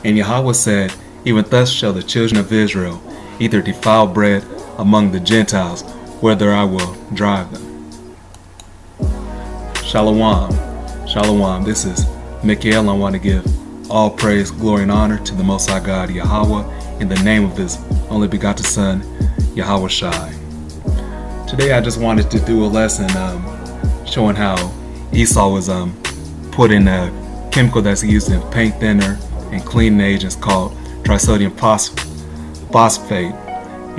And Yahweh said, Even thus shall the children of Israel eat their defiled bread among the Gentiles, whither I will drive them. Shalom. Shalom. This is Mikael. I want to give all praise, glory, and honor to the Most High God, Yahweh, in the name of His only begotten Son, Yahweh Shai. Today I just wanted to do a lesson showing how Esau was putting a chemical that's used in paint thinner and cleaning agents called trisodium phosphate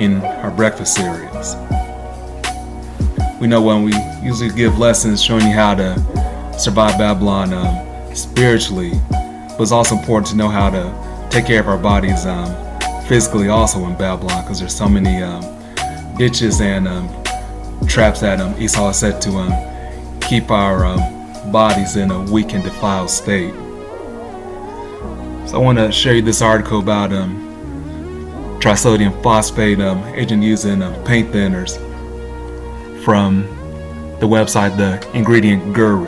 in our breakfast cereals. We know when we usually give lessons showing you how to survive Babylon spiritually, but it's also important to know how to take care of our bodies physically also in Babylon, because there's so many ditches and traps that Esau has set to keep our bodies in a weak and defiled state. So I want to share you this article about trisodium phosphate agent used in paint thinners from the website The Ingredient Guru.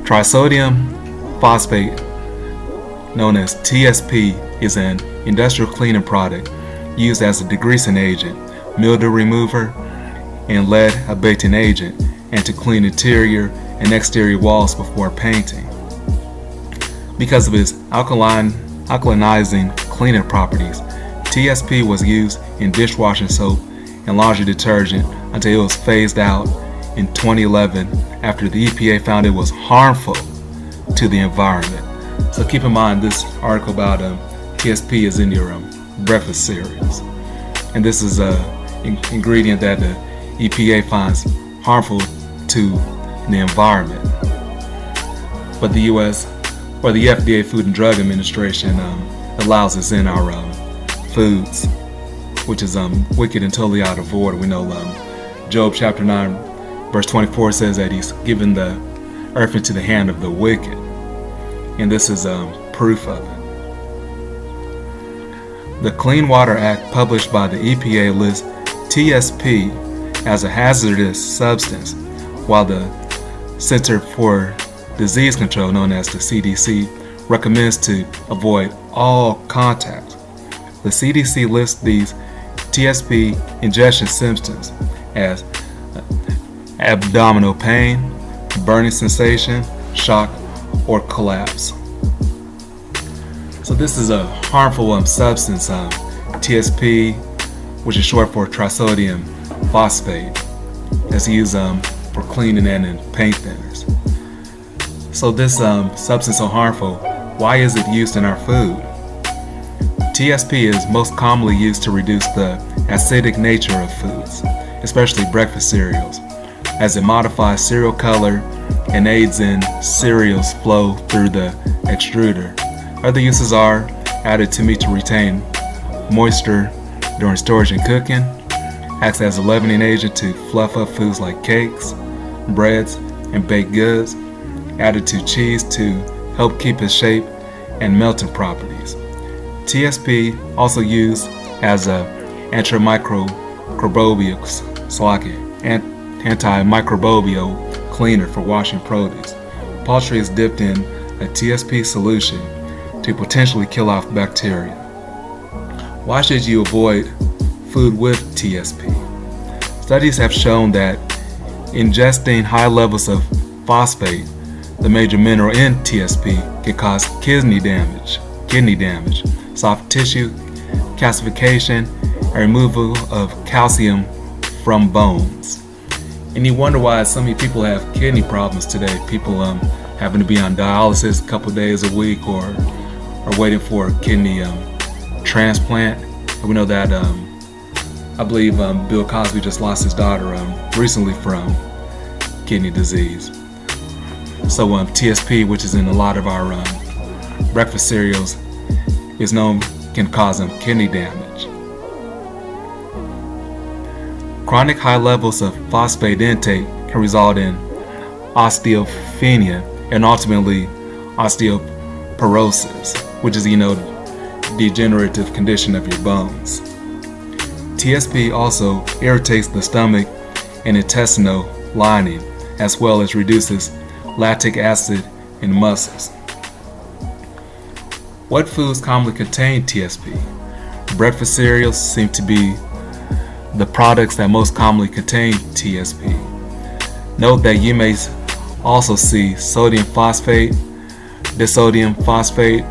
Trisodium phosphate, known as TSP, is an industrial cleaning product used as a degreasing agent, mildew remover, and lead abating agent, and to clean interior and exterior walls before painting. Because of its alkalinizing cleaning properties, TSP was used in dishwashing soap and laundry detergent until it was phased out in 2011 after the EPA found it was harmful to the environment. So keep in mind, this article about TSP is in your breakfast cereals, and this is an ingredient that the EPA finds harmful to the environment. But the U.S. or the FDA, Food and Drug Administration, allows us in our foods, which is wicked and totally out of order. We know Job chapter 9 verse 24 says that He's given the earth into the hand of the wicked, and this is proof of it. The Clean Water Act published by the EPA lists TSP as a hazardous substance, while the Center for Disease Control, known as the CDC, recommends to avoid all contact. The CDC lists these TSP ingestion symptoms as abdominal pain, burning sensation, shock, or collapse. So this is a harmful substance, TSP, which is short for trisodium phosphate, that's used for cleaning and in paint thinners. So this substance so harmful, why is it used in our food? TSP is most commonly used to reduce the acidic nature of foods, especially breakfast cereals, as it modifies cereal color and aids in cereals flow through the extruder. Other uses are added to meat to retain moisture during storage and cooking, acts as a leavening agent to fluff up foods like cakes, breads, and baked goods, added to cheese to help keep its shape and melting properties. TSP also used as a antimicrobial cleaner for washing produce. Poultry is dipped in a TSP solution to potentially kill off bacteria. Why should you avoid food with TSP? Studies have shown that ingesting high levels of phosphate, the major mineral in TSP, can cause kidney damage, soft tissue calcification, and removal of calcium from bones. And you wonder why so many people have kidney problems today. People having to be on dialysis a couple days a week, or waiting for a kidney transplant. And we know that I believe Bill Cosby just lost his daughter recently from kidney disease. So TSP, which is in a lot of our breakfast cereals, is known can cause kidney damage. Chronic high levels of phosphate intake can result in osteopenia and ultimately osteoporosis, which is degenerative condition of your bones. TSP also irritates the stomach and intestinal lining, as well as reduces lactic acid in muscles. What foods commonly contain TSP? Breakfast cereals seem to be the products that most commonly contain TSP. Note that you may also see sodium phosphate, disodium phosphate,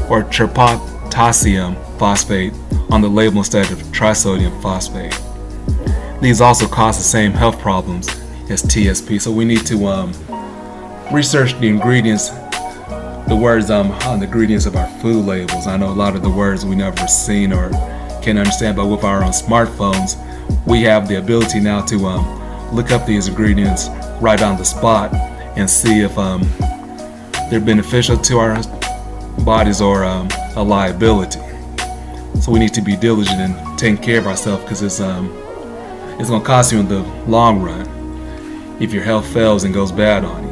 or potassium phosphate on the label instead of trisodium phosphate. These also cause the same health problems as TSP, so we need to research the ingredients, the words on the ingredients of our food labels. I know a lot of the words we never seen or can understand, but with our own smartphones, we have the ability now to look up these ingredients right on the spot and see if they're beneficial to our bodies or a liability. So we need to be diligent in taking care of ourselves, because it's going to cost you in the long run if your health fails and goes bad on you.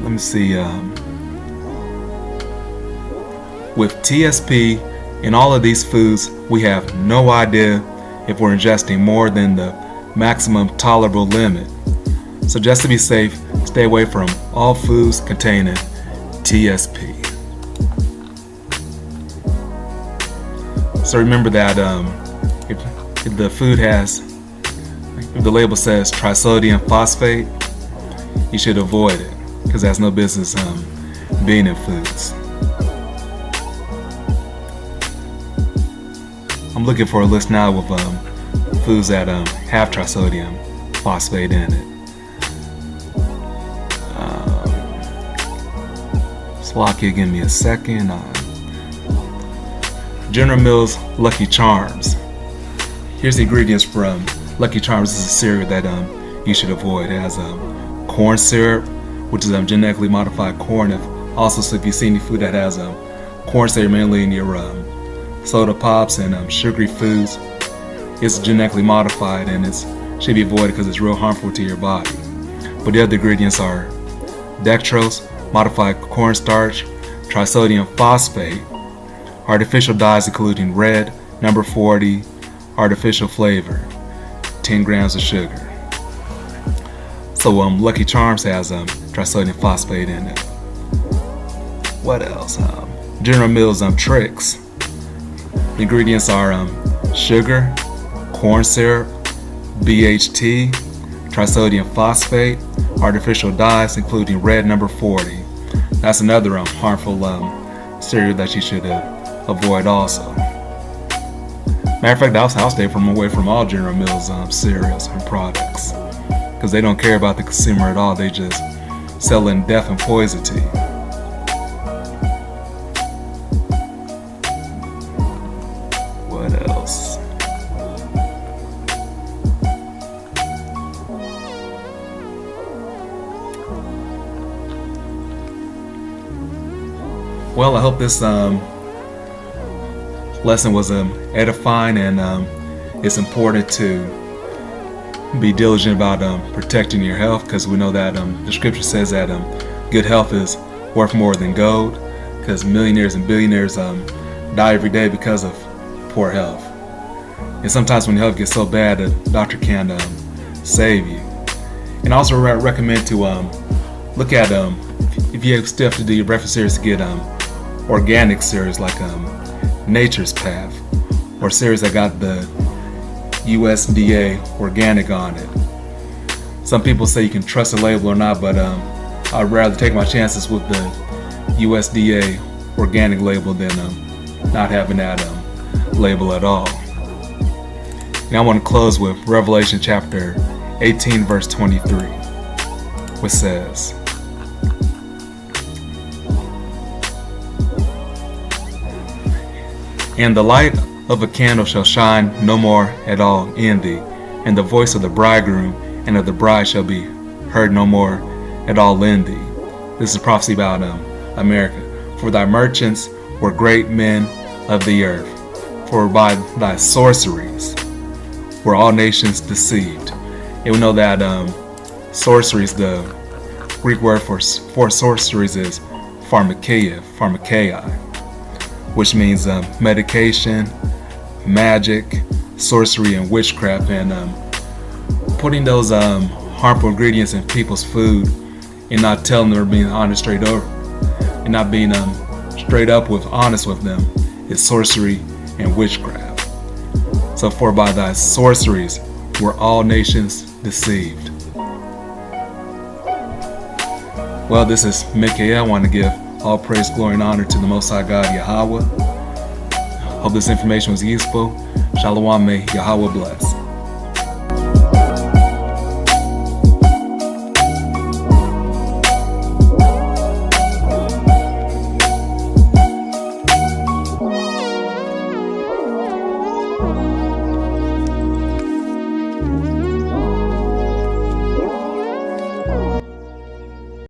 Let me see. With TSP in all of these foods, we have no idea if we're ingesting more than the maximum tolerable limit. So just to be safe, stay away from all foods containing TSP. So remember that if the food if the label says trisodium phosphate, you should avoid it, because that's no business being in foods. I'm looking for a list now with foods that have trisodium phosphate in it. Slocky, give me a second. General Mills Lucky Charms. Here's the ingredients from Lucky Charms. This is a cereal that you should avoid. It has corn syrup, which is genetically modified corn. Also, so if you see any food that has corn syrup mainly in your soda pops and sugary foods, it's genetically modified and it should be avoided because it's real harmful to your body. But the other ingredients are dextrose, modified cornstarch, trisodium phosphate, artificial dyes including red, number 40, artificial flavor, 10 grams of sugar. So Lucky Charms has trisodium phosphate in it. What else? General Mills Tricks. The ingredients are sugar, corn syrup, BHT, trisodium phosphate, artificial dyes including red, number 40. That's another harmful cereal that you should avoid also. Matter of fact, I'll stay away from all General Mills cereals and products, because they don't care about the consumer at all. They just selling death and poison to you. What else? Well, I hope this lesson was edifying, and it's important to be diligent about protecting your health, because we know that the scripture says that good health is worth more than gold, because millionaires and billionaires die every day because of poor health. And sometimes when your health gets so bad, a doctor can't save you. And I also recommend to look at if you still have to do your breakfast cereals, to get organic cereals like Nature's Path, or cereals that got the USDA organic on it. Some people say you can trust the label or not, but I'd rather take my chances with the USDA organic label than not having that label at all. And I want to close with Revelation chapter 18 verse 23, which says, "And the light of a candle shall shine no more at all in thee, and the voice of the bridegroom and of the bride shall be heard no more at all in thee." This is a prophecy about America. "For thy merchants were great men of the earth, for by thy sorceries were all nations deceived." And we know that sorceries, the Greek word for sorceries is pharmakeia, which means medication, magic, sorcery, and witchcraft. And putting those harmful ingredients in people's food and not telling them or being honest straight over, and not being straight up honest with them, is sorcery and witchcraft. So for by thy sorceries were all nations deceived. Well, this is LAKEY. I want to give all praise, glory, and honor to the Most High God, Yahweh. Hope this information was useful. Shalom, may Yahweh bless.